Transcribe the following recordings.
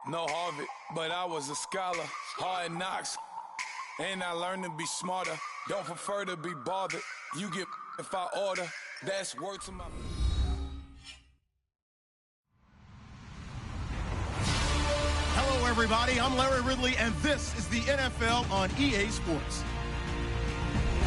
No Harvard, but I was a scholar. Hard knocks, and I learned to be smarter. Don't prefer to be bothered. You get if I order. That's word to my... Hello, everybody. I'm Larry Ridley, and this is the NFL on EA Sports.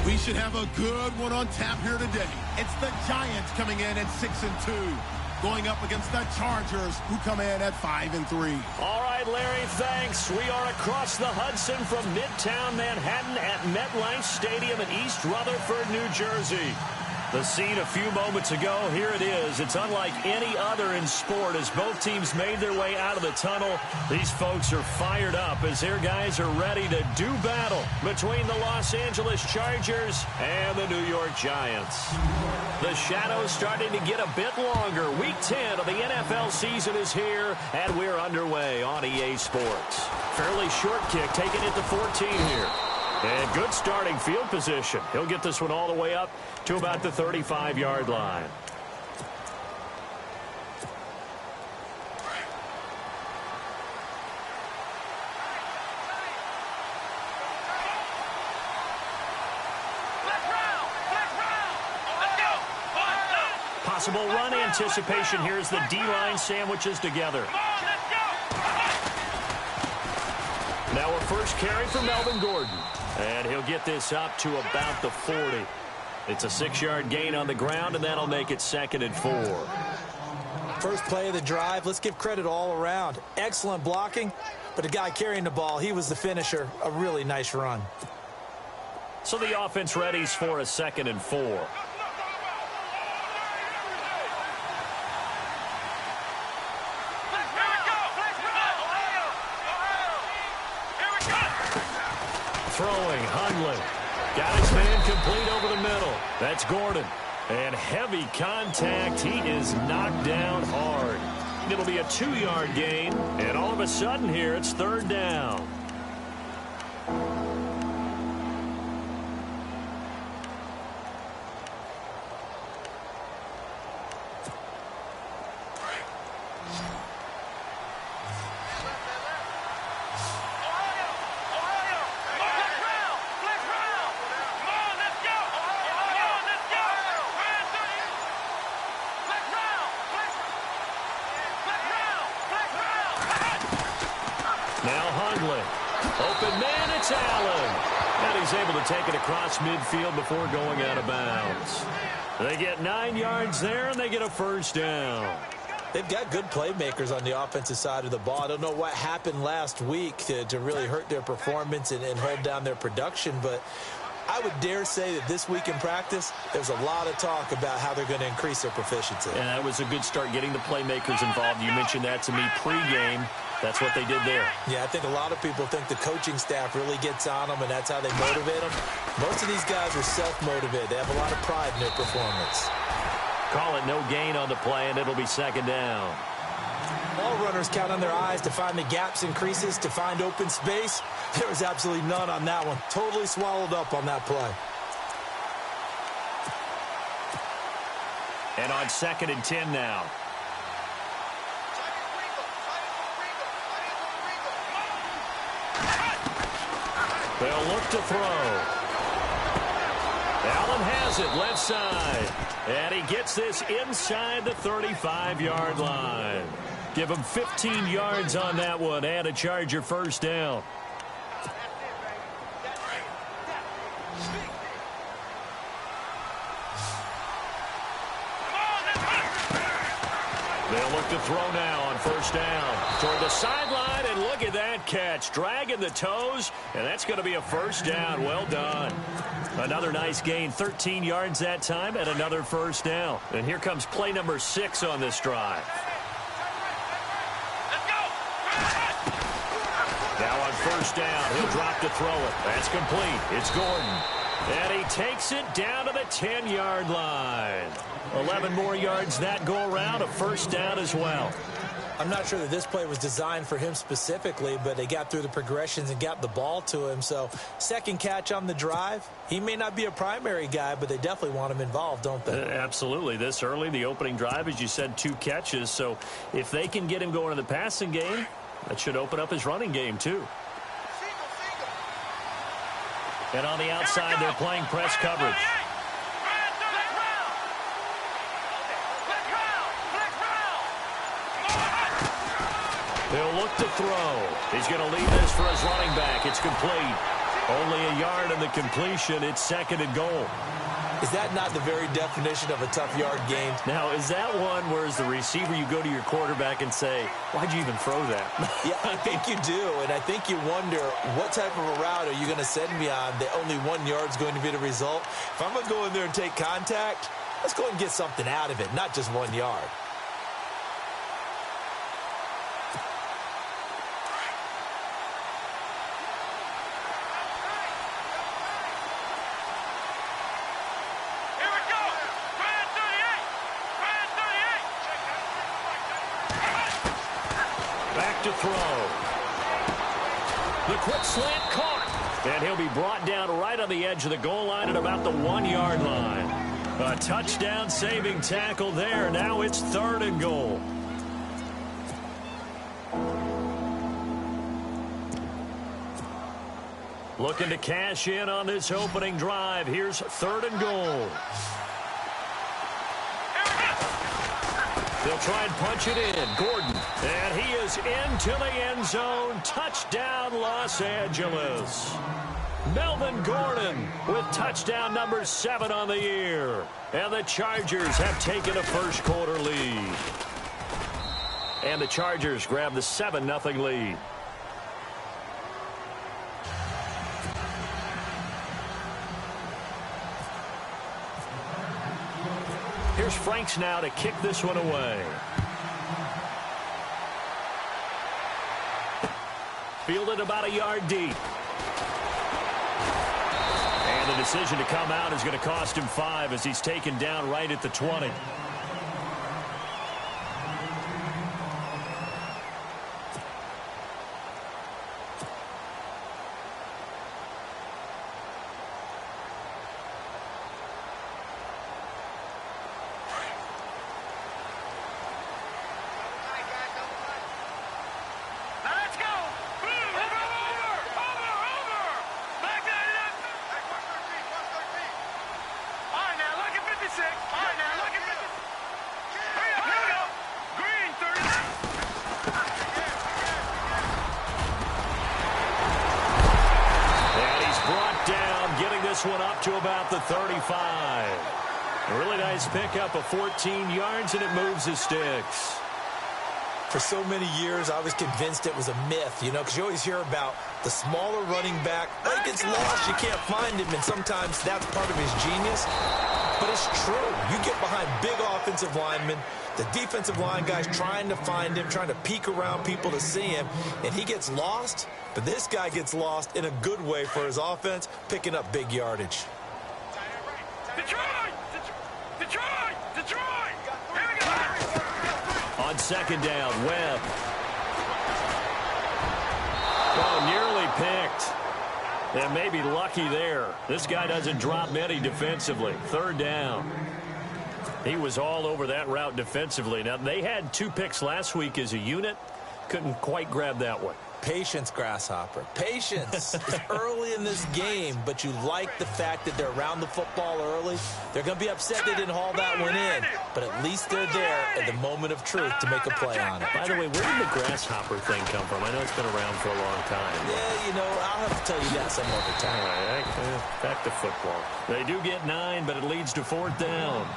We should have a good one on tap here today. It's the Giants coming in at 6-2. Going up against the Chargers, who come in at 5-3. All right, Larry, thanks. We are across the Hudson from Midtown Manhattan at MetLife Stadium in East Rutherford, New Jersey. The scene a few moments ago, here it is. It's unlike any other in sport as both teams made their way out of the tunnel. These folks are fired up as their guys are ready to do battle between the Los Angeles Chargers and the New York Giants. The shadow's starting to get a bit longer. Week 10 of the NFL season is here, and we're underway on EA Sports. Fairly short kick, taking it to 14 here. And good starting field position. He'll get this one all the way up to about the 35-yard line. Possible run anticipation here as the D-line sandwiches together. Now a first carry for Melvin Gordon. And he'll get this up to about the 40. It's a 6-yard gain on the ground, and that'll make it 2nd and 4. First play of the drive, let's give credit all around. Excellent blocking, but the guy carrying the ball, he was the finisher. A really nice run. So the offense readies for a 2nd and 4. Throwing, Hundley. Got his man complete over the middle. That's Gordon. And heavy contact. He is knocked down hard. It'll be a 2-yard gain. And all of a sudden here, it's 3rd down. Open man, it's Allen. And he's able to take it across midfield before going out of bounds. They get 9 yards there, and they get a 1st down. They've got good playmakers on the offensive side of the ball. I don't know what happened last week to really hurt their performance and hold down their production, but I would dare say that this week in practice, there's a lot of talk about how they're going to increase their proficiency. And that was a good start getting the playmakers involved. You mentioned that to me pregame. That's what they did there. Yeah, I think a lot of people think the coaching staff really gets on them, and that's how they motivate them. Most of these guys are self-motivated. They have a lot of pride in their performance. Call it no gain on the play, and it'll be 2nd down. All runners count on their eyes to find the gaps and creases, to find open space. There was absolutely none on that one. Totally swallowed up on that play. And on 2nd and 10 now. They'll look to throw. Allen has it left side. And he gets this inside the 35-yard line. Give him 15 yards on that one and a Charger 1st down. They'll look to throw now on 1st down. Toward the sideline, and look at that catch. Dragging the toes, and that's going to be a 1st down. Well done. Another nice gain, 13 yards that time, and another 1st down. And here comes play number 6 on this drive. Now on 1st down, he'll drop to throw it. That's complete. It's Gordon. And he takes it down to the 10-yard line. 11 more yards that go around, a 1st down as well. I'm not sure that this play was designed for him specifically, but they got through the progressions and got the ball to him. So second catch on the drive. He may not be a primary guy, but they definitely want him involved, don't they? Absolutely. This early, the opening drive, as you said, 2 catches. So if they can get him going in the passing game, that should open up his running game too. And on the outside, they're playing press coverage. They'll look to throw. He's going to leave this for his running back. It's complete. Only a yard in the completion. It's 2nd and goal. Is that not the very definition of a tough yard gain? Now, is that one where as the receiver you go to your quarterback and say, why'd you even throw that? Yeah, I think you do, and I think you wonder what type of a route are you going to send me on that only 1 yard is going to be the result? If I'm going to go in there and take contact, let's go and get something out of it, not just 1 yard. To throw. The quick slant caught. And he'll be brought down right on the edge of the goal line at about the 1 yard line. A touchdown saving tackle there. Now it's 3rd and goal. Looking to cash in on this opening drive. Here's 3rd and goal. They'll try and punch it in. Gordon. And he is into the end zone. Touchdown, Los Angeles. Melvin Gordon with touchdown number 7 on the year. And the Chargers have taken a first quarter lead. And the Chargers grab the 7-0 lead. Here's Franks now to kick this one away. Fielded about a yard deep. And the decision to come out is going to cost him 5 as he's taken down right at the 20. One up to about the 35. A really nice pickup of 14 yards, and it moves his sticks. For so many years, I was convinced it was a myth, you know, because you always hear about the smaller running back. When he gets lost, you can't find him, and sometimes that's part of his genius. But it's true. You get behind big offensive linemen, the defensive line guys trying to find him, trying to peek around people to see him, and he gets lost. But this guy gets lost in a good way for his offense, picking up big yardage. Detroit! Detroit! Detroit! Here we go! On 2nd down, Webb. Oh, nearly picked. And maybe lucky there. This guy doesn't drop many defensively. 3rd down. He was all over that route defensively. Now, they had 2 picks last week as a unit. Couldn't quite grab that one. Patience, Grasshopper. Patience. It's early in this game, but you like the fact that they're around the football early. They're going to be upset they didn't haul that one in, but at least they're there at the moment of truth to make a play on it. By the way, where did the Grasshopper thing come from? I know it's been around for a long time. Yeah, you know, I'll have to tell you that some other time. All right, back to football. They do get 9, but it leads to 4th down.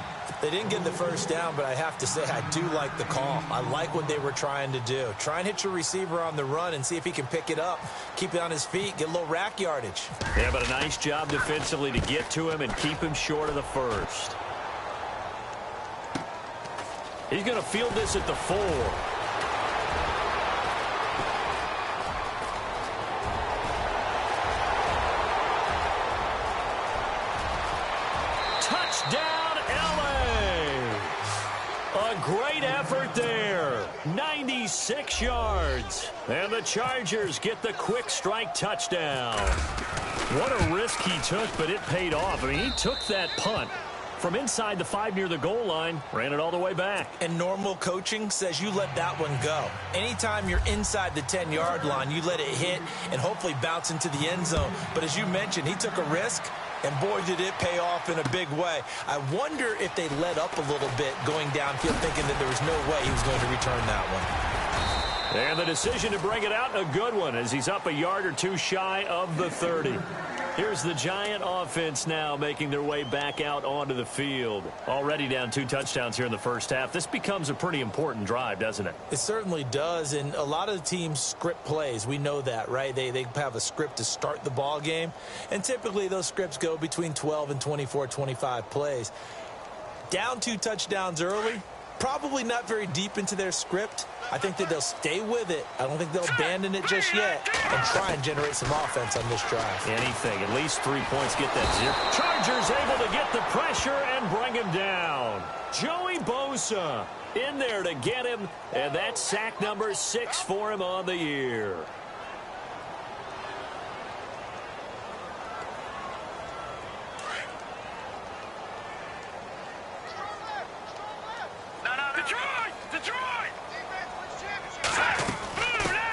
They didn't get the first down, but I have to say I do like the call. I like what they were trying to do. Try and hit your receiver on the run and see if he can pick it up, keep it on his feet, get a little rack yardage. Yeah, but a nice job defensively to get to him and keep him short of the first. He's going to field this at the 4. Touchdown, LA! A great effort there. 96 6 yards. And the Chargers get the quick strike touchdown. What a risk he took, but it paid off. I mean, he took that punt from inside the 5 near the goal line, ran it all the way back. And normal coaching says you let that one go. Anytime you're inside the 10-yard line, you let it hit and hopefully bounce into the end zone. But as you mentioned, he took a risk, and boy, did it pay off in a big way. I wonder if they let up a little bit going downfield, thinking that there was no way he was going to return that one. And the decision to bring it out, a good one, as he's up a yard or two shy of the 30. Here's the Giant offense now making their way back out onto the field. Already down 2 touchdowns here in the first half. This becomes a pretty important drive, doesn't it? It certainly does, and a lot of the teams script plays. We know that, right? They have a script to start the ball game, and typically those scripts go between 12 and 24, 25 plays. Down 2 touchdowns early, probably not very deep into their script. I think that they'll stay with it. I don't think they'll abandon it just yet and try and generate some offense on this drive. Anything. At least 3 points. Get that 0. Chargers able to get the pressure and bring him down. Joey Bosa in there to get him, and that's sack number 6 for him on the year.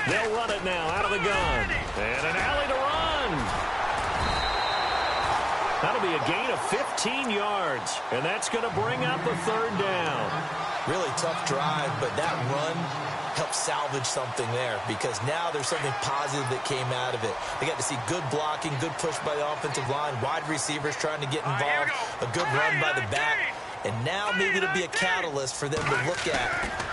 They'll run it now out of the gun. And an alley to run. That'll be a gain of 15 yards. And that's going to bring up a 3rd down. Really tough drive, but that run helped salvage something there, because now there's something positive that came out of it. They got to see good blocking, good push by the offensive line, wide receivers trying to get involved, a good run by the back. And now maybe it'll be a catalyst for them to look at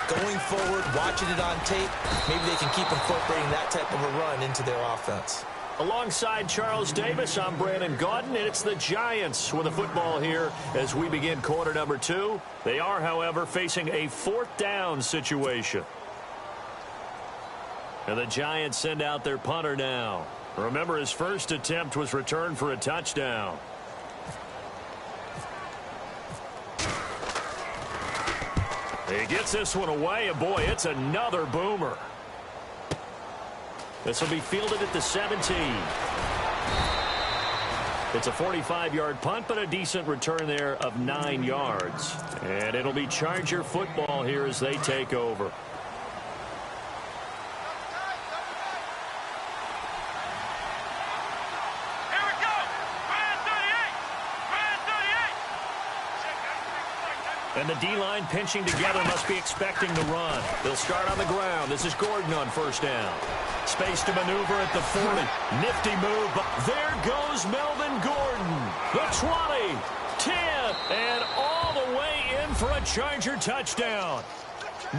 going forward, watching it on tape. Maybe they can keep incorporating that type of a run into their offense. Alongside Charles Davis, I'm Brandon Gaudin, and it's the Giants with the football here as we begin quarter number 2. They are, however, facing a 4th down situation. And the Giants send out their punter now. Remember, his first attempt was returned for a touchdown. He gets this one away, and boy, it's another boomer. This will be fielded at the 17. It's a 45-yard punt, but a decent return there of 9 yards. And it'll be Charger football here as they take over. And the D-line pinching together, must be expecting the run. They'll start on the ground. This is Gordon on 1st down. Space to maneuver at the 40. Nifty move, but there goes Melvin Gordon. The 20, 10, and all the way in for a Charger touchdown.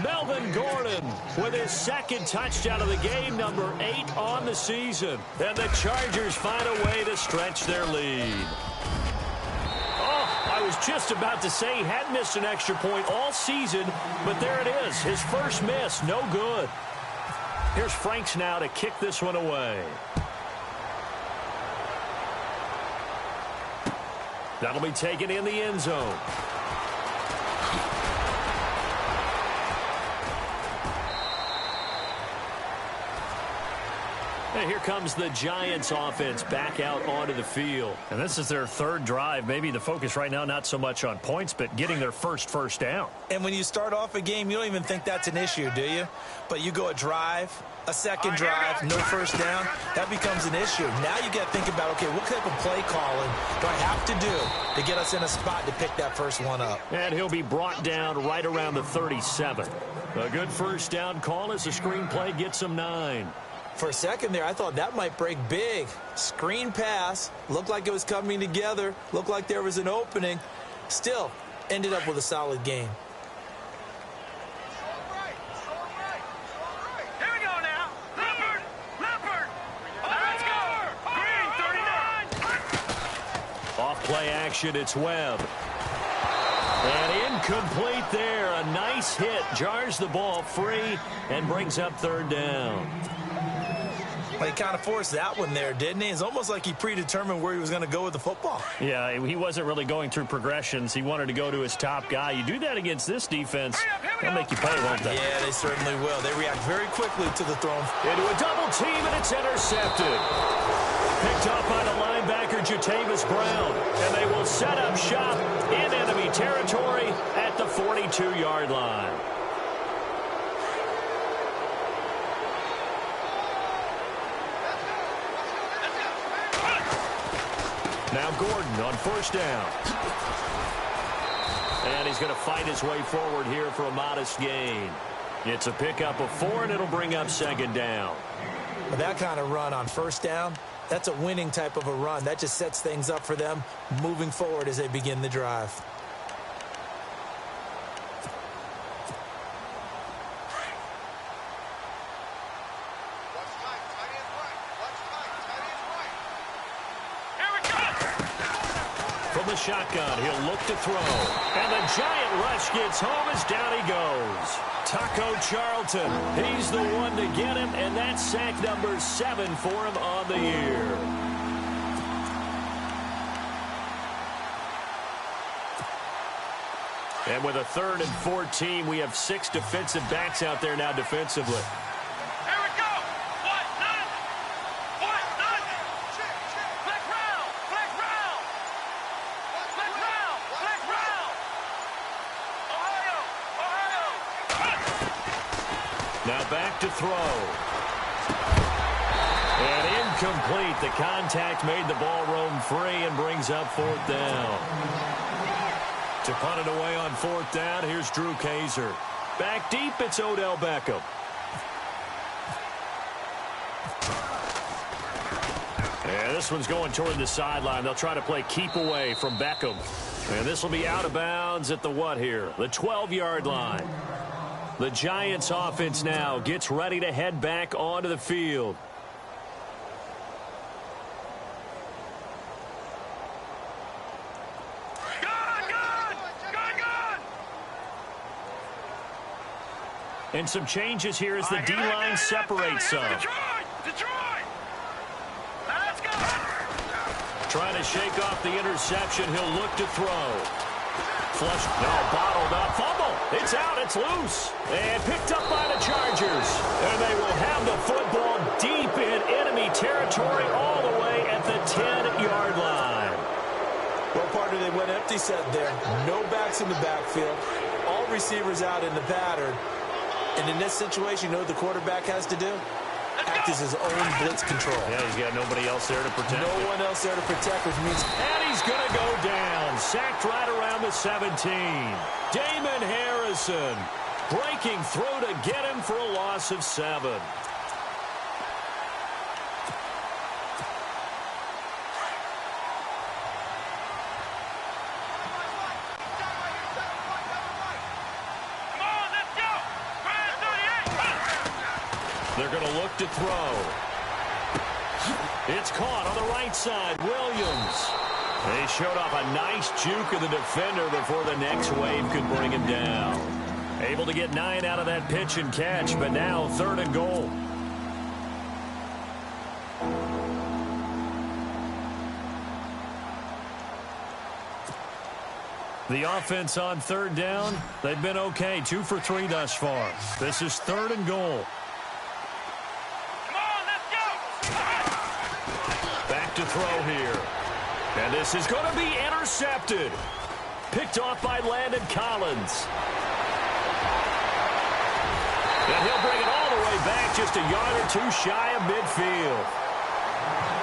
Melvin Gordon with his 2nd touchdown of the game, number 8 on the season. And the Chargers find a way to stretch their lead. I was just about to say he had missed an extra point all season, but there it is. His first miss, no good. Here's Franks now to kick this one away. That'll be taken in the end zone. And here comes the Giants offense back out onto the field. And this is their 3rd drive. Maybe the focus right now not so much on points, but getting their first down. And when you start off a game, you don't even think that's an issue, do you? But you go a drive, a 2nd drive, no 1st down, that becomes an issue. Now you got to think about, okay, what type of play calling do I have to do to get us in a spot to pick that first one up? And he'll be brought down right around the 37. A good 1st down call as the screen play gets him 9. For a second there, I thought that might break big. Screen pass. Looked like it was coming together. Looked like there was an opening. Still, ended up with a solid game. Here we go now. Leopard. Let's go. Green, 39. Off play action, it's Webb. And incomplete there. A nice hit. Jars the ball free and brings up 3rd down. Well, he kind of forced that one there, didn't he? It's almost like he predetermined where he was going to go with the football. Yeah, he wasn't really going through progressions. He wanted to go to his top guy. You do that against this defense, they'll make you pay, won't they? Yeah, they certainly will. They react very quickly to the throw. Into a double team, and it's intercepted. Picked up by the linebacker, Jatavis Brown. And they will set up shop in enemy territory at the 42-yard line. Now Gordon on first down. And he's going to fight his way forward here for a modest gain. It's a pickup of 4, and it'll bring up second down. But that kind of run on first down, that's a winning type of a run. That just sets things up for them moving forward as they begin the drive. From the shotgun, he'll look to throw. And the giant rush gets home as down he goes. Taco Charlton, he's the one to get him, and that's sack number 7 for him on the year. And with a 3rd and 14, we have 6 defensive backs out there now defensively. Now back to throw. And incomplete. The contact made the ball roam free and brings up 4th down. To punt it away on 4th down, here's Drew Kaiser. Back deep, it's Odell Beckham. And this one's going toward the sideline. They'll try to play keep away from Beckham. And this will be out of bounds at the what here? The 12-yard line. The Giants offense now gets ready to head back onto the field. And some changes here as the D-line separates some. Detroit! Let's go! Trying to shake off the interception. He'll look to throw. Flush, no, bottled up, fumble. It's out, it's loose. And picked up by the Chargers. And they will have the football deep in enemy territory all the way at the 10-yard line. Well, partner, they went empty set there. No backs in the backfield. All receivers out in the pattern. And in this situation, you know what the quarterback has to do? Act as his own blitz control. Yeah, he's got nobody else there to protect. No one else there to protect, which means... And he's going to go down. Sacked right around the 17. Damon Harrison breaking through to get him for a loss of 7. They're going to look to throw. It's caught on the right side. Williams. They showed off a nice juke of the defender before the next wave could bring him down. Able to get 9 out of that pitch and catch, but now 3rd and goal. The offense on 3rd down, they've been okay. 2 for 3 thus far. This is 3rd and goal. To throw here. And this is going to be intercepted. Picked off by Landon Collins. And he'll bring it all the way back just a yard or 2 shy of midfield.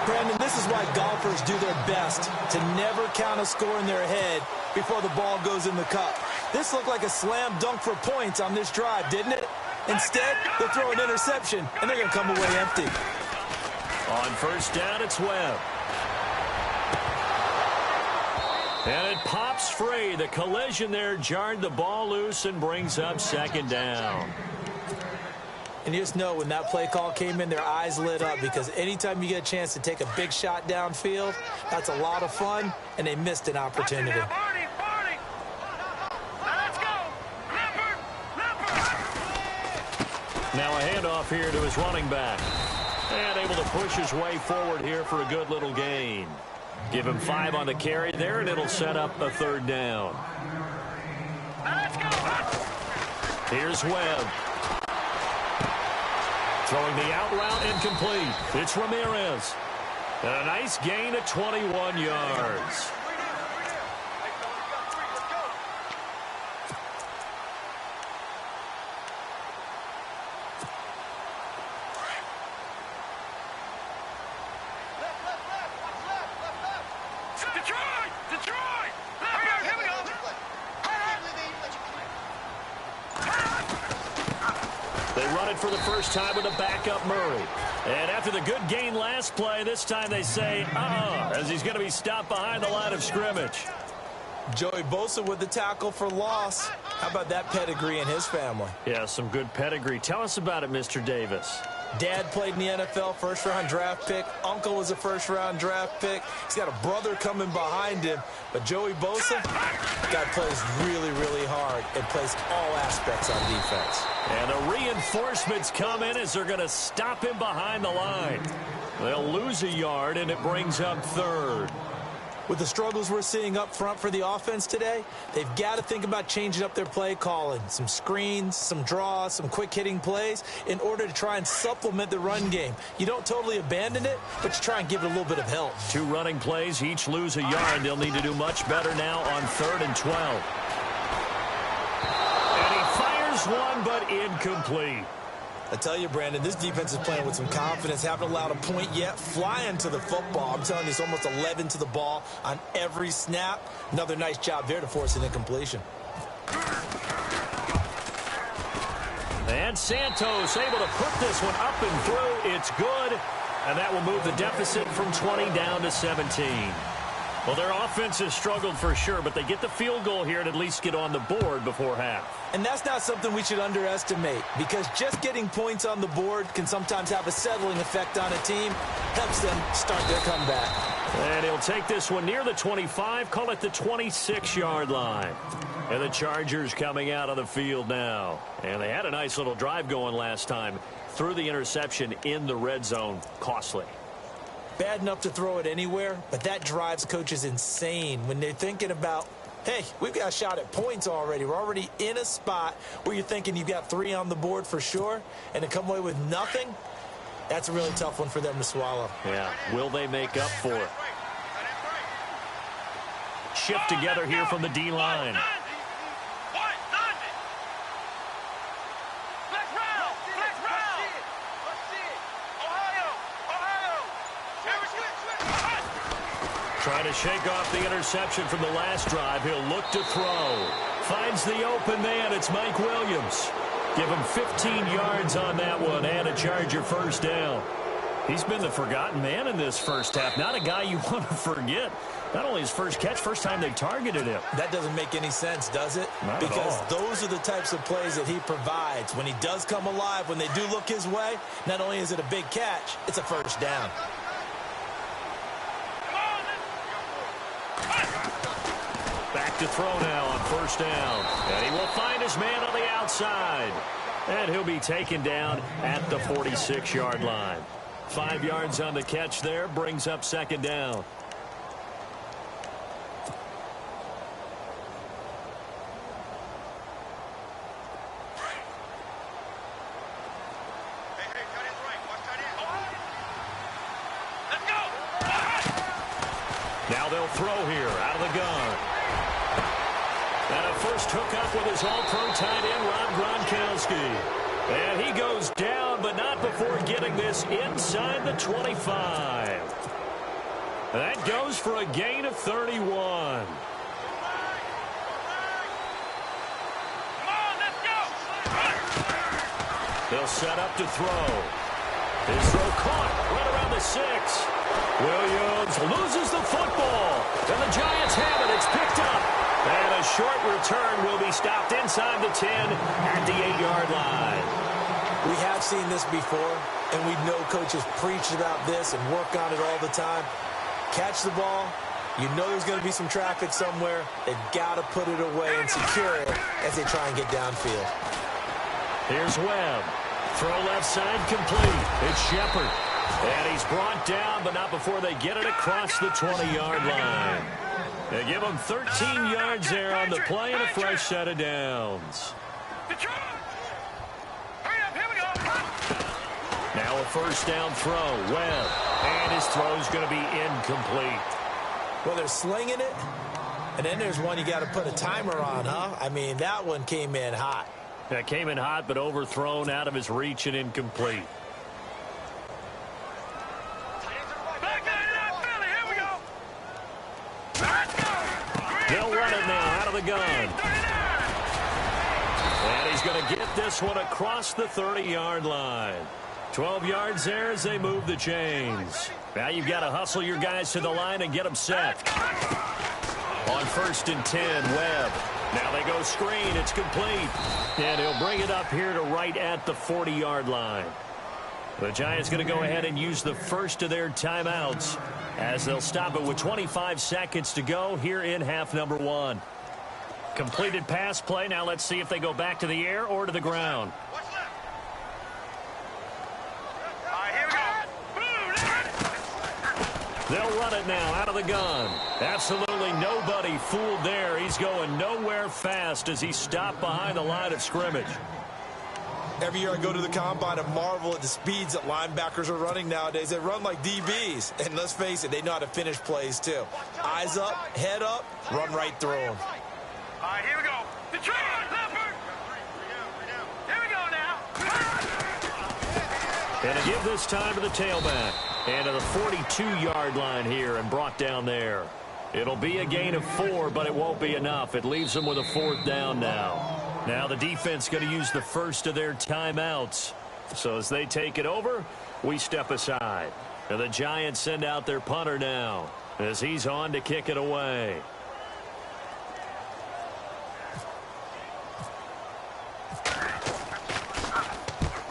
Brandon, this is why golfers do their best to never count a score in their head before the ball goes in the cup. This looked like a slam dunk for points on this drive, didn't it? Instead, they'll throw an interception, and they're going to come away empty. On first down, it's Webb. And it pops free. The collision there jarred the ball loose and brings up 2nd down. And you just know when that play call came in, their eyes lit up because anytime you get a chance to take a big shot downfield, that's a lot of fun, and they missed an opportunity. Now a handoff here to his running back. And able to push his way forward here for a good little gain. Give him 5 on the carry there, and it'll set up a 3rd down. Let's go. Here's Webb. Throwing the out route incomplete. It's Ramirez. And a nice gain of 21 yards. For the first time with a backup Murray. And after the good gain last play, this time they say, as he's going to be stopped behind the line of scrimmage. Joey Bosa with the tackle for loss. How about that pedigree in his family? Yeah, some good pedigree. Tell us about it, Mr. Davis. Dad played in the NFL, first-round draft pick. Uncle was a first-round draft pick. He's got a brother coming behind him. But Joey Bosa, guy plays really, really hard and plays all aspects on defense. And the reinforcements come in as they're going to stop him behind the line. They'll lose a yard, and it brings up 3rd. With the struggles we're seeing up front for the offense today, they've got to think about changing up their play calling. Some screens, some draws, some quick-hitting plays in order to try and supplement the run game. You don't totally abandon it, but you try and give it a little bit of help. 2 running plays, each lose a yard. They'll need to do much better now on 3rd and 12. And he fires one, but incomplete. I tell you, Brandon, this defense is playing with some confidence. Haven't allowed a point yet. Flying to the football. I'm telling you, it's almost 11 to the ball on every snap. Another nice job there to force an incompletion. And Santos able to put this one up and through. It's good. And that will move the deficit from 20 down to 17. Well, their offense has struggled for sure, but they get the field goal here and at least get on the board before half. And that's not something we should underestimate, because just getting points on the board can sometimes have a settling effect on a team. Helps them start their comeback. And he'll take this one near the 25, call it the 26-yard line. And the Chargers coming out of the field now. And they had a nice little drive going last time. Threw the interception in the red zone. Costly. Bad enough to throw it anywhere, but that drives coaches insane when they're thinking about, hey, we've got a shot at points already. We're already in a spot where you're thinking you've got 3 on the board for sure, and to come away with nothing, that's a really tough one for them to swallow. Yeah, will they make up for it? Shift together here from the D-line. Trying to shake off the interception from the last drive. He'll look to throw. Finds the open man. It's Mike Williams. Give him 15 yards on that one and a Charger first down. He's been the forgotten man in this first half. Not a guy you want to forget. Not only his first catch, first time they targeted him. That doesn't make any sense, does it? Not because at all. Those are the types of plays that he provides. When he does come alive, when they do look his way, not only is it a big catch, it's a first down. Back to throw now on first down. And he will find his man on the outside. And he'll be taken down at the 46-yard line. 5 yards on the catch there, brings up second down. Now they'll throw here out of the gun. And a first hookup with his all-pro tight end, Rob Gronkowski. And he goes down, but not before getting this inside the 25. That goes for a gain of 31. Come on, let's go. They'll set up to throw. His throw caught right around the 6. Williams loses the football. And the Giants have it. It's picked up. And a short return will be stopped inside the 10 at the 8-yard line. We have seen this before, and we know coaches preach about this and work on it all the time. Catch the ball. You know there's going to be some traffic somewhere. They've got to put it away and secure it as they try and get downfield. Here's Webb. Throw left side complete. It's Shepard. And he's brought down, but not before they get it across the 20-yard line. They give him 13 yards there on the play and a fresh set of downs. Now a first down throw. Webb. And his throw's going to be incomplete. Well, they're slinging it. And then there's one you got to put a timer on, huh? I mean, that one came in hot. That came in hot, but overthrown out of his reach and incomplete. They'll run it now out of the gun. And he's going to get this one across the 30-yard line. 12 yards there as they move the chains. Now you've got to hustle your guys to the line and get them set. On 1st and 10, Webb. Now they go screen. It's complete. And he'll bring it up here to right at the 40-yard line. The Giants going to go ahead and use the first of their timeouts as they'll stop it with 25 seconds to go here in half number 1. Completed pass play. Now let's see if they go back to the air or to the ground. They'll run it now out of the gun. Absolutely nobody fooled there. He's going nowhere fast as he's stopped behind the line of scrimmage. Every year I go to the combine and marvel at the speeds that linebackers are running nowadays. They run like DBs. And let's face it, they know how to finish plays too. Eyes up, head up, run right through them. All right, here we go. The trigger, Leopard. Here we go now. And to give this time to the tailback. And to the 42-yard line here and brought down there. It'll be a gain of 4, but it won't be enough. It leaves them with a 4th down now. Now the defense going to use the first of their timeouts. So as they take it over, we step aside. And the Giants send out their punter now as he's on to kick it away.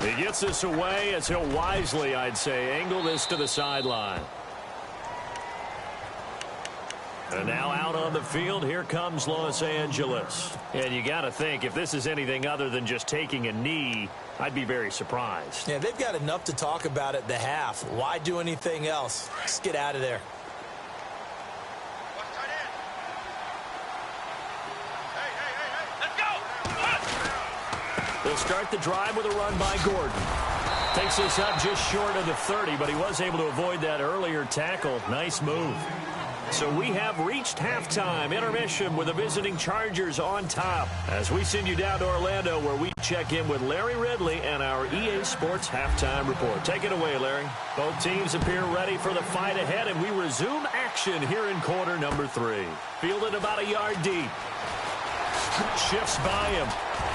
He gets this away as he'll wisely, I'd say, angle this to the sideline. And now out on the field, here comes Los Angeles. And you got to think, if this is anything other than just taking a knee, I'd be very surprised. Yeah, they've got enough to talk about at the half. Why do anything else? Just get out of there. They'll start the drive with a run by Gordon. Takes this up just short of the 30, but he was able to avoid that earlier tackle. Nice move. So we have reached halftime intermission with the visiting Chargers on top as we send you down to Orlando where we check in with Larry Ridley and our EA Sports halftime report. Take it away, Larry. Both teams appear ready for the fight ahead, and we resume action here in quarter number 3. Fielded about a yard deep. Shifts by him.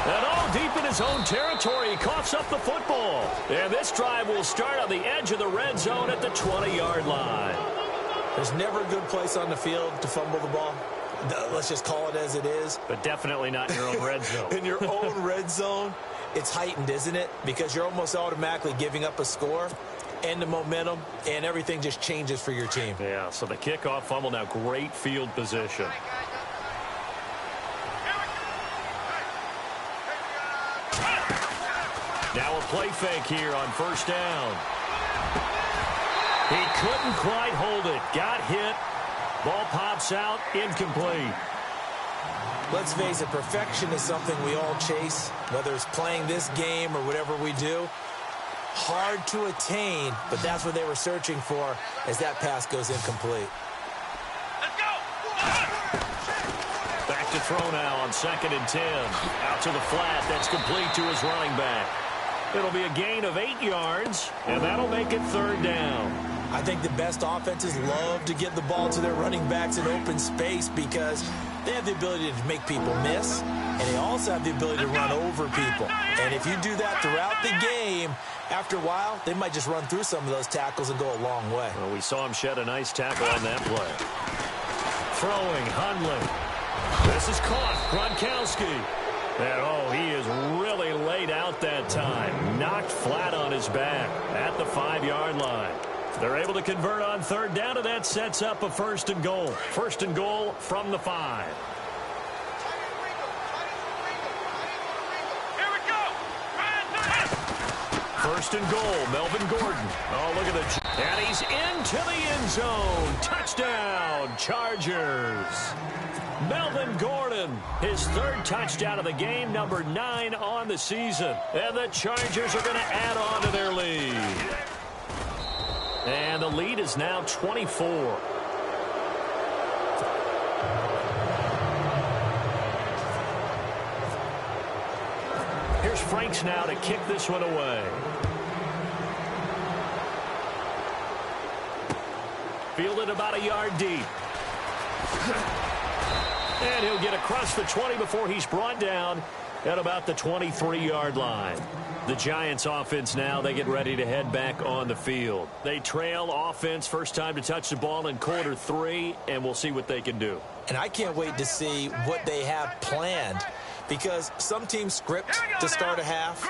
And all deep in his own territory, he coughs up the football. And this drive will start on the edge of the red zone at the 20-yard line. There's never a good place on the field to fumble the ball. Let's just call it as it is. But definitely not in your own red zone. In your own red zone, it's heightened, isn't it? Because you're almost automatically giving up a score and the momentum, and everything just changes for your team. Yeah, so the kickoff fumble, now great field position. Now a play fake here on first down. He couldn't quite hold it. Got hit. Ball pops out. Incomplete. Let's face it, perfection is something we all chase, whether it's playing this game or whatever we do. Hard to attain, but that's what they were searching for as that pass goes incomplete. Let's go. Back to throw now on 2nd and 10. Out to the flat. That's complete to his running back. It'll be a gain of 8 yards, and that'll make it 3rd down. I think the best offenses love to get the ball to their running backs in open space because they have the ability to make people miss, and they also have the ability to run over people. And if you do that throughout the game, after a while, they might just run through some of those tackles and go a long way. Well, we saw him shed a nice tackle on that play. Throwing, Hundley. This is caught. Gronkowski. And, oh, he is really laid out that time. Knocked flat on his back at the 5-yard line. They're able to convert on 3rd down, and that sets up a 1st and goal. 1st and goal from the 5. First and goal, Melvin Gordon. Oh, look at the... And he's into the end zone. Touchdown, Chargers. Melvin Gordon, his third touchdown of the game, number 9 on the season. And the Chargers are going to add on to their lead. And the lead is now 24. Here's Franks now to kick this one away. Fielded about a yard deep. And he'll get across the 20 before he's brought down at about the 23-yard line. The Giants offense now, they get ready to head back on the field. They trail offense, first time to touch the ball in quarter 3, and we'll see what they can do. And I can't wait to see what they have planned, because some teams script to start a half.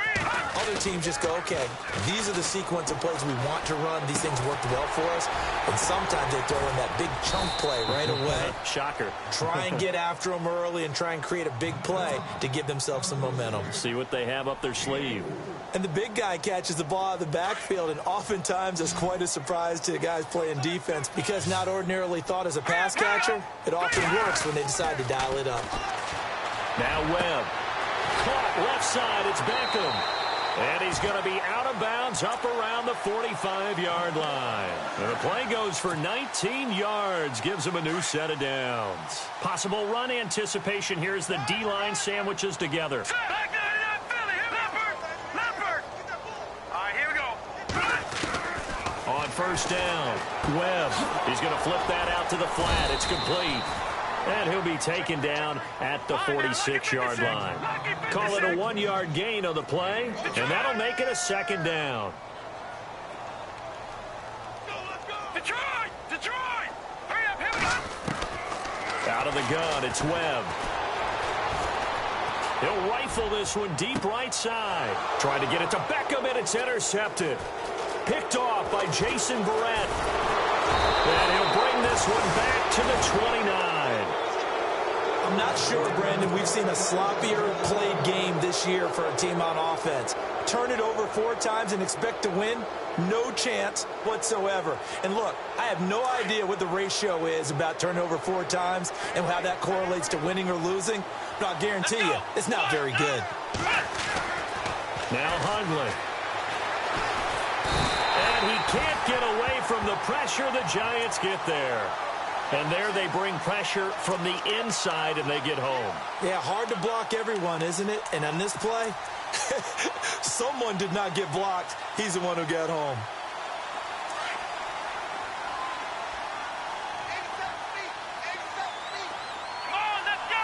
Other teams just go, okay, these are the sequence of plays we want to run. These things worked well for us. And sometimes they throw in that big chunk play right away. Shocker. Try and get after them early and try and create a big play to give themselves some momentum. See what they have up their sleeve. And the big guy catches the ball out of the backfield, and oftentimes it's quite a surprise to the guys playing defense, because not ordinarily thought as a pass catcher, it often works when they decide to dial it up. Now Webb. Caught left side. It's Beckham. And he's going to be out of bounds up around the 45-yard line. And the play goes for 19 yards. Gives him a new set of downs. Possible run anticipation here as the D-line sandwiches together. On first down, Webb. He's going to flip that out to the flat. It's complete. And he'll be taken down at the 46-yard line. Call it a 1-yard gain on the play, and that'll make it a second down. Detroit! Hurry up, here we go! Out of the gun, it's Webb. He'll rifle this one deep right side. Trying to get it to Beckham, and it's intercepted. Picked off by Jason Barrett. And he'll bring this one back to the 29. I'm not sure, Brandon, we've seen a sloppier played game this year for a team on offense. Turn it over 4 times and expect to win? No chance whatsoever. And look, I have no idea what the ratio is about turning over 4 times and how that correlates to winning or losing, but I'll guarantee you, it's not very good. Now Hundley. And he can't get away from the pressure. The Giants get there. And there they bring pressure from the inside, and they get home. Yeah, hard to block everyone, isn't it? And on this play, someone did not get blocked. He's the one who got home. Come on, let's go!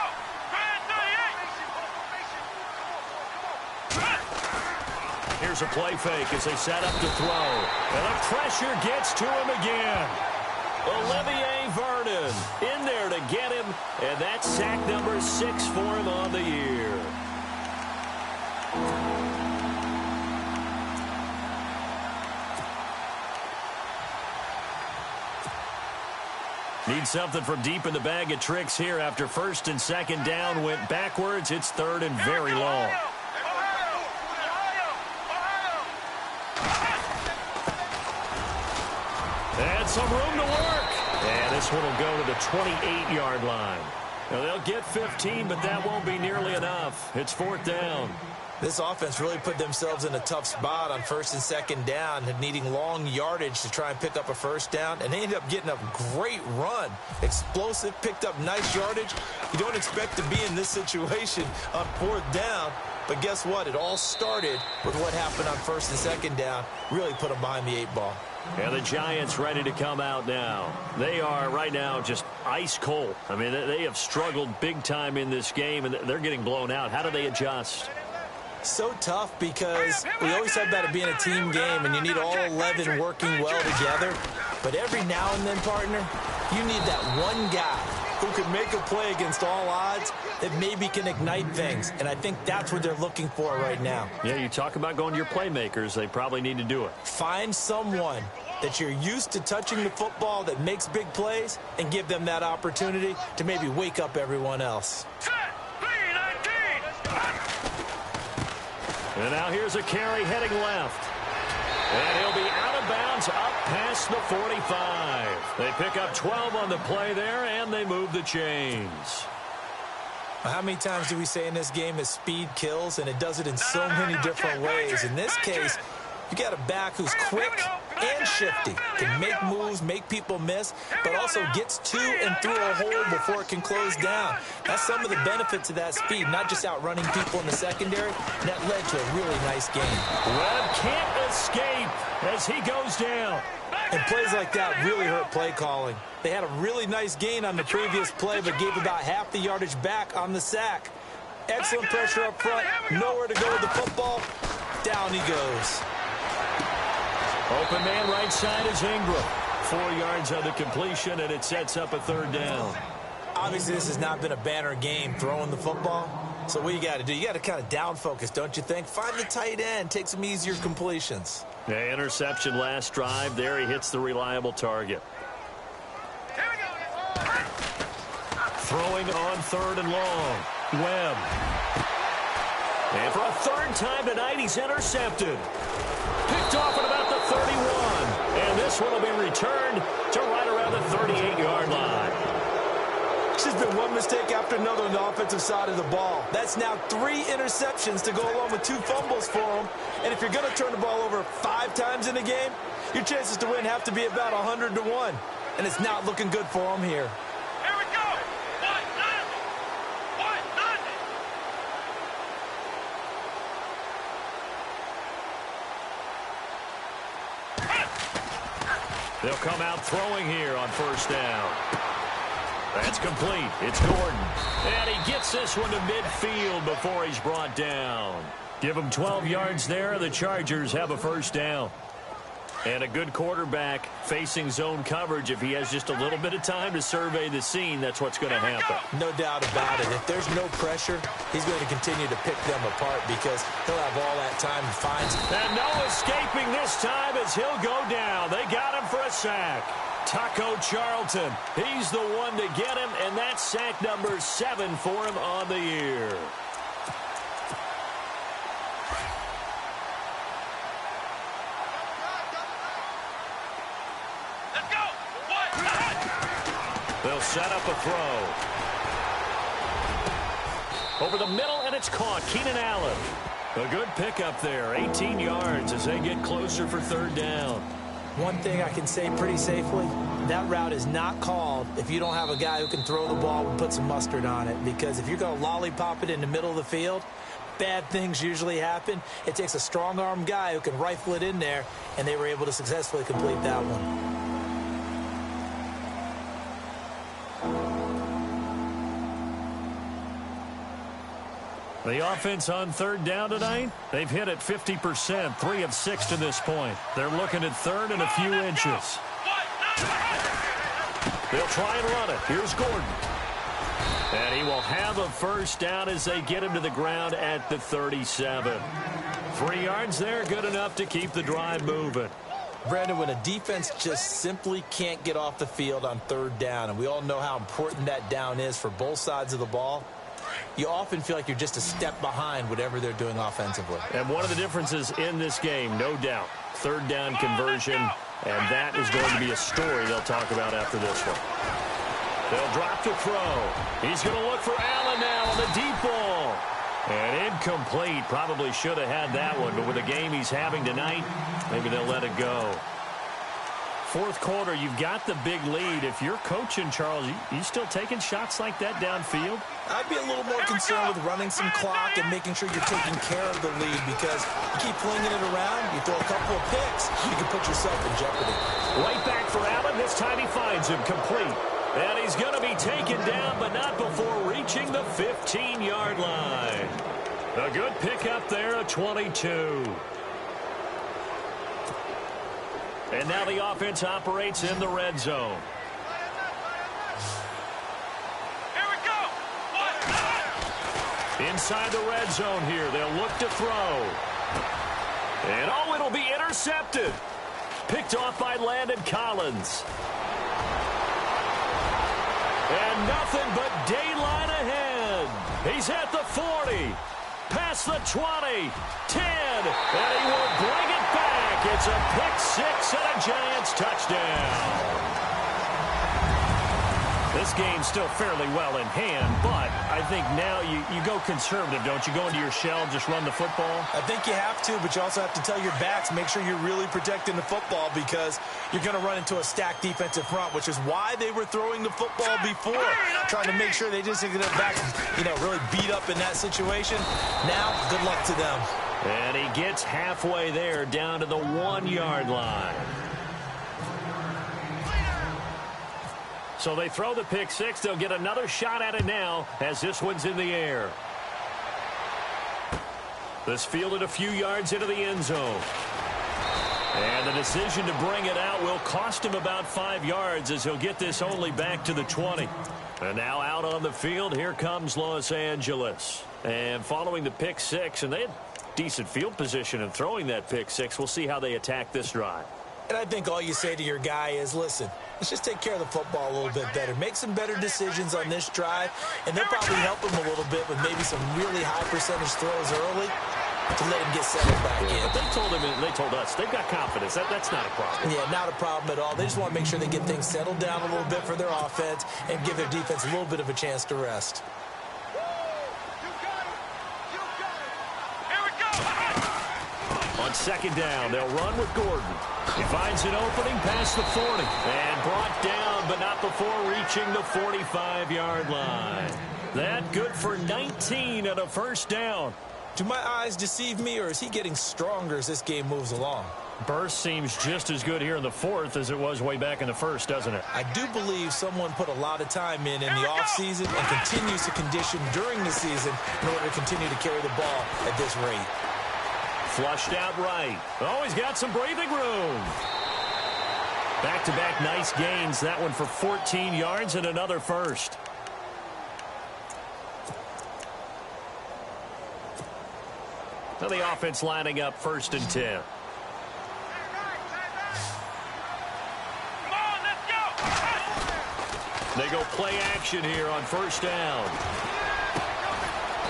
Here's a play fake as they set up to throw. And the pressure gets to him again. Olivier Vernon in there to get him, and that's sack number 6 for him on the year. Need something from deep in the bag of tricks here after first and second down went backwards. It's third and very long. And some room to work. And this one will go to the 28-yard line. Now, they'll get 15, but that won't be nearly enough. It's 4th down. This offense really put themselves in a tough spot on first and second down, needing long yardage to try and pick up a first down, and they ended up getting a great run. Explosive, picked up nice yardage. You don't expect to be in this situation on 4th down, but guess what? It all started with what happened on first and second down. Really put them behind the 8 ball. And the Giants ready to come out now. They are right now just ice cold. I mean, they have struggled big time in this game, and they're getting blown out. How do they adjust? So tough, because we always said about it being a team game, and you need all 11 working well together. But every now and then, partner, you need that one guy who could make a play against all odds that maybe can ignite things. And I think that's what they're looking for right now. Yeah, you talk about going to your playmakers. They probably need to do it. Find someone that you're used to touching the football that makes big plays and give them that opportunity to maybe wake up everyone else. And now here's a carry heading left. And he'll be out of bounds up past the 45. They pick up 12 on the play there, and they move the chains. How many times do we say in this game that speed kills, and it does it in so many different ways? In this case, you got a back who's quick and shifty, can make moves, make people miss, but also gets to and through a hole before it can close down. That's some of the benefits of that speed, not just outrunning people in the secondary. That led to a really nice game. Webb can't escape as he goes down. And plays like that really hurt play calling. They had a really nice gain on the previous play, but gave about half the yardage back on the sack. Excellent pressure up front, nowhere to go with the football. Down he goes. Open man right side is Ingram. 4 yards on the completion, and it sets up a third down. Obviously, this has not been a banner game throwing the football. So what you got to do, you got to kind of down focus, don't you think? Find the tight end, take some easier completions. Yeah, interception last drive. There he hits the reliable target. Throwing on 3rd and long. Webb. And for a 3rd time tonight, he's intercepted. Picked off at about the 31. And this one will be returned to right around the 38-yard line. It's just been one mistake after another on the offensive side of the ball. That's now 3 interceptions to go along with 2 fumbles for him. And if you're going to turn the ball over 5 times in a game, your chances to win have to be about 100 to 1. And it's not looking good for him here. Here we go. 1-0. They'll come out throwing here on 1st down. That's complete. It's Gordon. And he gets this one to midfield before he's brought down. Give him 12 yards there. The Chargers have a 1st down. And a good quarterback facing zone coverage. If he has just a little bit of time to survey the scene, that's what's going to happen. No doubt about it. If there's no pressure, he's going to continue to pick them apart because he'll have all that time to find. And no escaping this time as he'll go down. They got him for a sack. Taco Charlton, he's the one to get him, and that's sack number 7 for him on the year. Let's go. They'll set up a throw. Over the middle, and it's caught. Keenan Allen. A good pickup there. 18 yards as they get closer for 3rd down. One thing I can say pretty safely, that route is not called if you don't have a guy who can throw the ball and put some mustard on it. Because if you're going to lollipop it in the middle of the field, bad things usually happen. It takes a strong-arm guy who can rifle it in there, and they were able to successfully complete that one. The offense on 3rd down tonight, they've hit it 50%, 3 of 6 to this point. They're looking at 3rd and a few inches. They'll try and run it. Here's Gordon. And he will have a 1st down as they get him to the ground at the 37. 3 yards there, good enough to keep the drive moving. Brandon, when a defense just simply can't get off the field on 3rd down, and we all know how important that down is for both sides of the ball, you often feel like you're just a step behind whatever they're doing offensively. And one of the differences in this game, no doubt, 3rd down conversion, and that is going to be a story they'll talk about after this one. They'll drop the throw. He's going to look for Allen now on the deep ball. And incomplete. Probably should have had that one, but with the game he's having tonight, maybe they'll let it go. 4th quarter, you've got the big lead. If you're coaching, Charles, you still taking shots like that downfield? I'd be a little more concerned with running some clock and making sure you're taking care of the lead, because you keep flinging it around, you throw a couple of picks, you can put yourself in jeopardy. Right back for Allen. This time he finds him complete. And he's going to be taken down, but not before reaching the 15-yard line. A good pickup there at 22. And now the offense operates in the red zone. Here we go. Inside the red zone here, they'll look to throw. And oh, it'll be intercepted. Picked off by Landon Collins. And nothing but daylight ahead. He's at the 40. Past the 20. 10. And he will bring it back. It's a pick six and a Giants touchdown. This game's still fairly well in hand, but I think now you go conservative, don't you? Go into your shell, just run the football? I think you have to, but you also have to tell your backs, make sure you're really protecting the football because you're going to run into a stacked defensive front, which is why they were throwing the football before, trying to make sure they just get it back, really beat up in that situation. Now, good luck to them. And he gets halfway there, down to the 1-yard line. So they throw the pick six. They'll get another shot at it now as this one's in the air. This fielded a few yards into the end zone. And the decision to bring it out will cost him about 5 yards as he'll get this only back to the 20. And now out on the field, here comes Los Angeles. And following the pick six, and they had decent field position in throwing that pick six. We'll see how they attack this drive. And I think all you say to your guy is, listen, let's just take care of the football a little bit better. Make some better decisions on this drive, and they'll probably help him a little bit with maybe some really high percentage throws early to let him get settled back in. But they told him, and they told us, they've got confidence. That's not a problem. Yeah, not a problem at all. They just want to make sure they get things settled down a little bit for their offense and give their defense a little bit of a chance to rest. On second down, they'll run with Gordon. He finds an opening past the 40 and brought down, but not before reaching the 45-yard line. That good for 19 and a first down. Do my eyes deceive me, or is he getting stronger as this game moves along? Burst seems just as good here in the fourth as it was way back in the first, doesn't it? I do believe someone put a lot of time in the offseason and continues to condition during the season in order to continue to carry the ball at this rate. Flushed out right. Oh, he's got some breathing room. Back-to-back nice gains. That one for 14 yards and another first. Now the offense lining up 1st and 10. They go play action here on 1st down.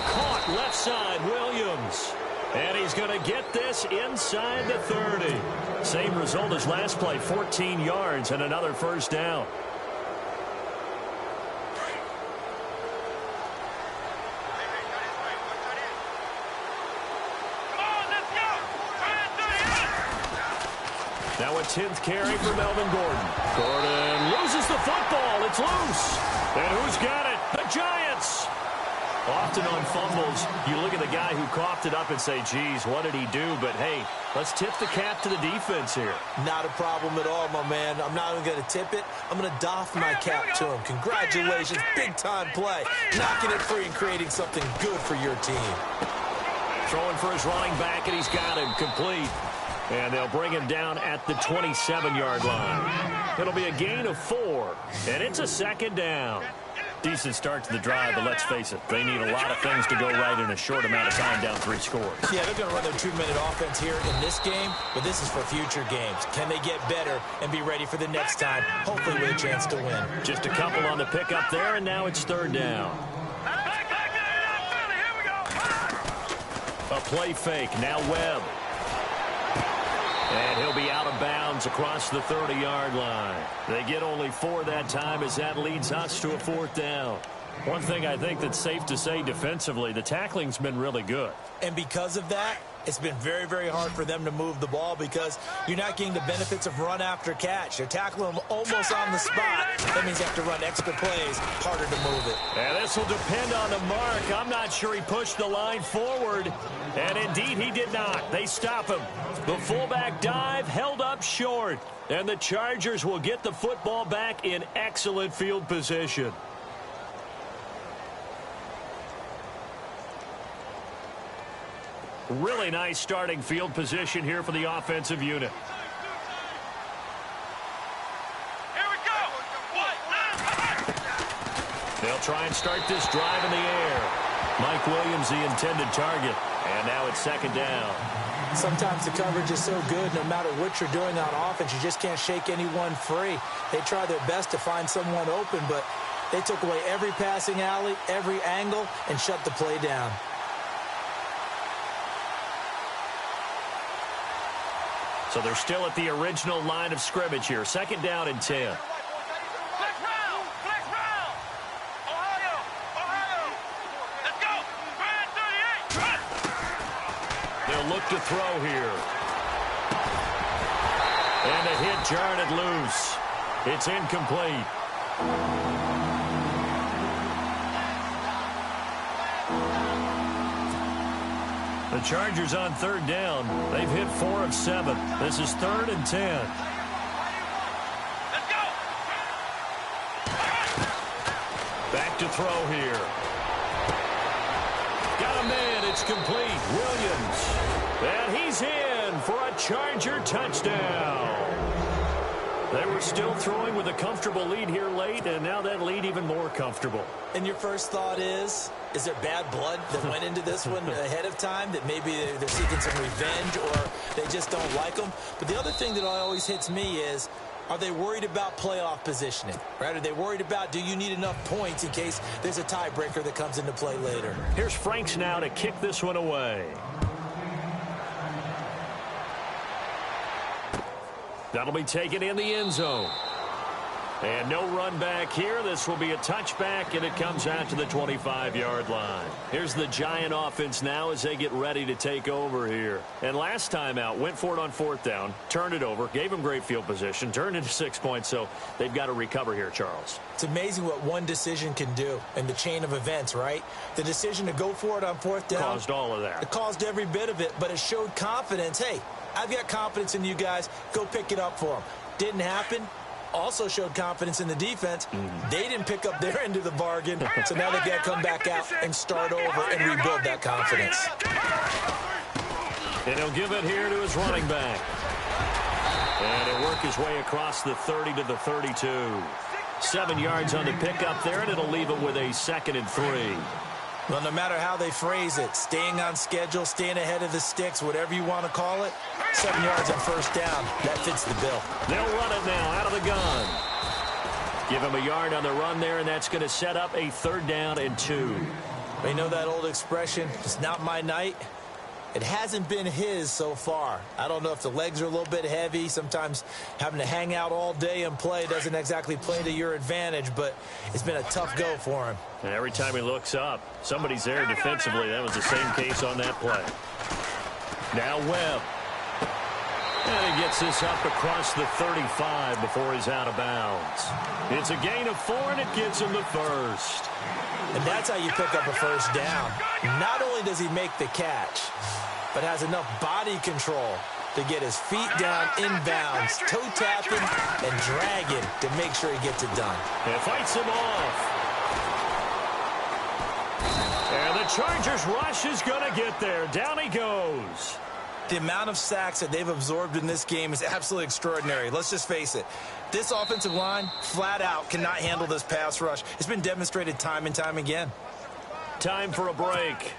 Caught left side, Williams. And he's going to get this inside the 30. Same result as last play, 14 yards and another 1st down. Now a 10th carry for Melvin Gordon. Gordon loses the football. It's loose. And who's got it? The Giants. Often on fumbles, you look at the guy who coughed it up and say, geez, what did he do? But, hey, let's tip the cap to the defense here. Not a problem at all, my man. I'm not even going to tip it. I'm going to doff my cap to him. Congratulations. Big-time play. Knocking it free and creating something good for your team. Throwing for his running back, and he's got him complete. And they'll bring him down at the 27-yard line. It'll be a gain of 4, and it's a 2nd down. Decent start to the drive, but let's face it, they need a lot of things to go right in a short amount of time, down 3 scores. Yeah, they're going to run their 2-minute offense here in this game, but this is for future games. Can they get better and be ready for the next time, hopefully with a chance to win? Just a couple on the pickup there, and now it's 3rd down. A play fake, now Webb. And he'll be out of bounds across the 30-yard line. They get only 4 that time as that leads us to a 4th down. One thing I think that's safe to say defensively, the tackling's been really good. And because of that, it's been very, very hard for them to move the ball because you're not getting the benefits of run after catch. You're tackling them almost on the spot. That means you have to run extra plays, harder to move it. And this will depend on the mark. I'm not sure he pushed the line forward. And indeed, he did not. They stop him. The fullback dive held up short. And the Chargers will get the football back in excellent field position. Really nice starting field position here for the offensive unit. Here we go. They'll try and start this drive in the air. Mike Williams, the intended target. And now it's 2nd down. Sometimes the coverage is so good, no matter what you're doing on offense, you just can't shake anyone free. They try their best to find someone open, but they took away every passing alley, every angle, and shut the play down. So they're still at the original line of scrimmage here. 2nd down and 10. Flex round! Flex round! Ohio! Ohio! Let's go! Grand 38! They'll look to throw here. And a hit jarred it loose. It's incomplete. The Chargers on 3rd down. They've hit 4 of 7. This is 3rd and 10. Let's go! Back to throw here. Got a man. It's complete. Williams. And he's in for a Charger touchdown. They were still throwing with a comfortable lead here late, and now that lead even more comfortable. And your first thought is there bad blood that went into this one ahead of time, that maybe they're seeking some revenge or they just don't like them? But the other thing that always hits me is, are they worried about playoff positioning? Right? Are they worried about, do you need enough points in case there's a tiebreaker that comes into play later? Here's Franks now to kick this one away. That'll be taken in the end zone. And no run back here. This will be a touchback, and it comes out to the 25-yard line. Here's the Giant offense now as they get ready to take over here. And last time out, went for it on 4th down, turned it over, gave them great field position, turned into 6 points, so they've got to recover here, Charles. It's amazing what one decision can do in the chain of events, right? The decision to go for it on 4th down caused all of that. It caused every bit of it, but it showed confidence. Hey, I've got confidence in you guys. Go pick it up for them. Didn't happen. Also showed confidence in the defense. They didn't pick up their end of the bargain, so now they've got to come back out and start over and rebuild that confidence. And he'll give it here to his running back. And he'll work his way across the 30 to the 32. 7 yards on the pickup there, and it'll leave it with a 2nd and 3. Well, no matter how they phrase it, staying on schedule, staying ahead of the sticks, whatever you want to call it, 7 yards on 1st down, that fits the bill. They'll run it now out of the gun. Give him a yard on the run there, and that's going to set up a 3rd down and 2. You know that old expression, it's not my night? It hasn't been his so far. I don't know if the legs are a little bit heavy. Sometimes having to hang out all day and play doesn't exactly play to your advantage, but it's been a tough go for him. And every time he looks up, somebody's there defensively. That was the same case on that play. Now Webb. And he gets this up across the 35 before he's out of bounds. It's a gain of 4, and it gets him the 1st. And that's how you pick up a 1st down. Not only does he make the catch, but has enough body control to get his feet down inbounds, toe tapping and dragging to make sure he gets it done. And fights him off. And the Chargers rush is going to get there. Down he goes. The amount of sacks that they've absorbed in this game is absolutely extraordinary. Let's just face it. This offensive line, flat out, cannot handle this pass rush. It's been demonstrated time and time again. Time for a break.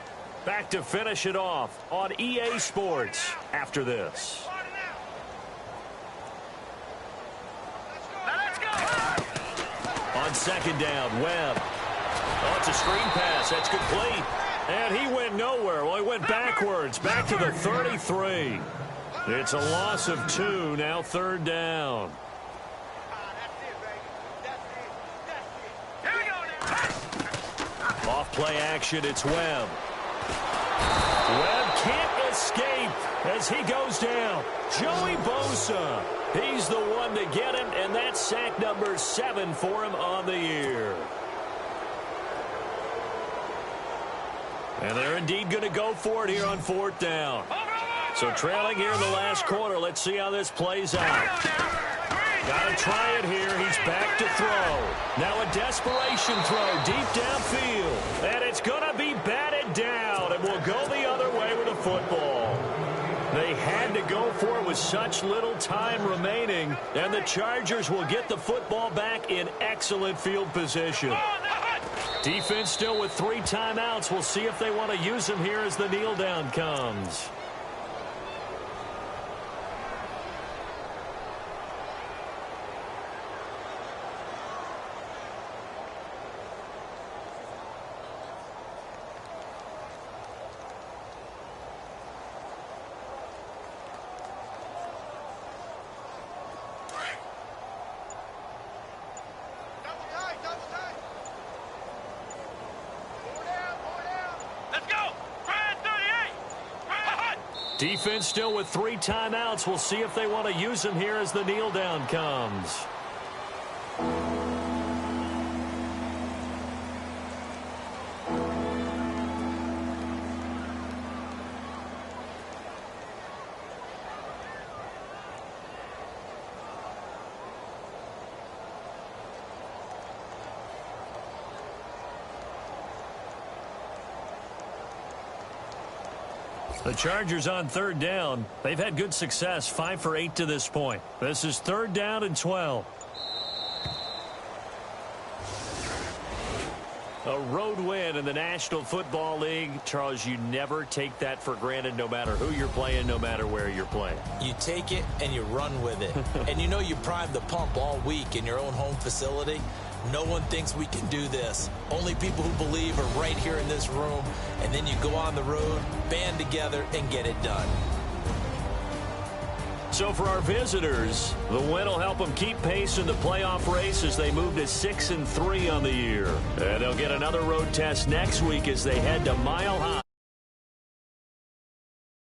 Back to finish it off on EA Sports after this. Now let's go! On 2nd down, Webb. Oh, it's a screen pass. That's complete. And he went nowhere. Well, he went backwards, back to the 33. It's a loss of 2, now 3rd down. Off play action, it's Webb. Webb can't escape as he goes down. Joey Bosa, he's the one to get him, and that's sack number 7 for him on the year. And they're indeed going to go for it here on 4th down. So trailing here in the last quarter. Let's see how this plays out. Got to try it here. He's back to throw. Now a desperation throw deep downfield. And it's going to be batted down. And will go the other way with the football. They had to go for it with such little time remaining. And the Chargers will get the football back in excellent field position. Defense still with 3 timeouts. We'll see if they want to use them here as the kneel down comes. Defense still with 3 timeouts. We'll see if they want to use them here as the kneel down comes. The Chargers on 3rd down. They've had good success, 5 for 8 to this point. This is 3rd down and 12. A road win in the National Football League. Charles, you never take that for granted no matter who you're playing, no matter where you're playing. You take it and you run with it. And you know you primed the pump all week in your own home facility. No one thinks we can do this. Only people who believe are right here in this room. And then you go on the road, band together, and get it done. So for our visitors, the win will help them keep pace in the playoff race as they move to 6-3 on the year. And they'll get another road test next week as they head to Mile High.